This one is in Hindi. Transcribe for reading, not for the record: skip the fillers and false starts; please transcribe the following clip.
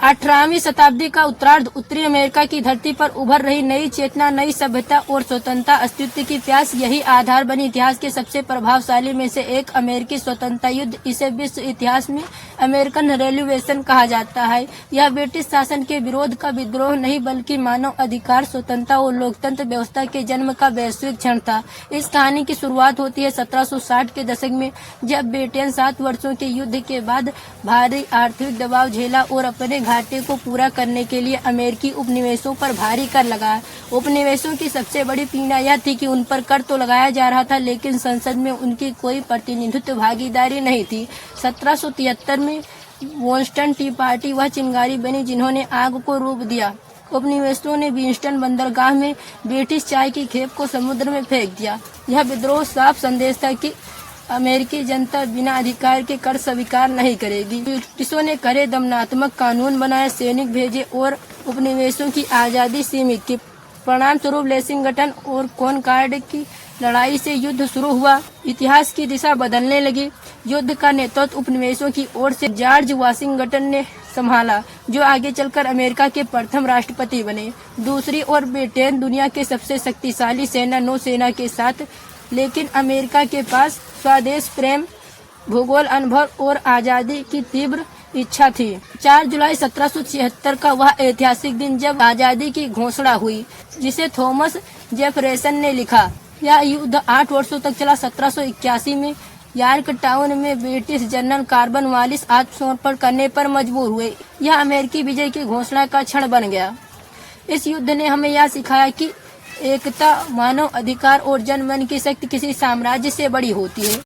18वीं शताब्दी का उत्तरार्ध उत्तरी अमेरिका की धरती पर उभर रही नई चेतना, नई सभ्यता और स्वतंत्रता अस्तित्व की प्यास, यही आधार बनी इतिहास के सबसे प्रभावशाली में से एक अमेरिकी स्वतंत्रता युद्ध। इसे विश्व इतिहास में अमेरिकन रेवोल्यूशन कहा जाता है। यह ब्रिटिश शासन के विरोध का विद्रोह नहीं बल्कि मानव अधिकार, स्वतंत्रता और लोकतंत्र व्यवस्था के जन्म का वैश्विक क्षण था। इस कहानी की शुरुआत होती है 1760 के दशक में, जब ब्रिटेन 7 वर्षों के युद्ध के बाद भारी आर्थिक दबाव झेला और अपने घाटे को पूरा करने के लिए अमेरिकी उपनिवेशों पर भारी कर लगाया। उपनिवेशों की सबसे बड़ी पीड़ा यह थी कि उन पर कर तो लगाया जा रहा था, लेकिन संसद में उनकी कोई प्रतिनिधित्व भागीदारी नहीं थी। 1773 में बोस्टन टी पार्टी वह चिंगारी बनी जिन्होंने आग को रूप दिया। उपनिवेशों ने विंस्टन बंदरगाह में ब्रिटिश चाय की खेप को समुद्र में फेंक दिया। यह विद्रोह साफ संदेश था कि अमेरिकी जनता बिना अधिकार के कर स्वीकार नहीं करेगी। ब्रिटिशों ने कड़े दमनात्मक कानून बनाए, सैनिक भेजे और उपनिवेशों की आज़ादी सीमित की। परिणाम स्वरूप लेक्सिंगटन और कॉनकॉर्ड की लड़ाई से युद्ध शुरू हुआ। इतिहास की दिशा बदलने लगी। युद्ध का नेतृत्व उपनिवेशों की ओर से जॉर्ज वाशिंगटन ने संभाला, जो आगे चलकर अमेरिका के प्रथम राष्ट्रपति बने। दूसरी ओर ब्रिटेन दुनिया के सबसे शक्तिशाली सेना नौसेना के साथ, लेकिन अमेरिका के पास स्वदेश प्रेम, भूगोल अनुभव और आज़ादी की तीव्र इच्छा थी। 4 जुलाई 1776 का वह ऐतिहासिक दिन जब आज़ादी की घोषणा हुई, जिसे थॉमस जेफरसन ने लिखा। यह युद्ध 8 वर्षों तक चला। 1781 में यॉर्क टाउन में ब्रिटिश जनरल कॉर्नवालिस आत्मसमर्पण करने पर मजबूर हुए। यह अमेरिकी विजय की घोषणा का क्षण बन गया। इस युद्ध ने हमें यह सिखाया कि एकता, मानव अधिकार और जनमन की शक्ति किसी साम्राज्य से बड़ी होती है।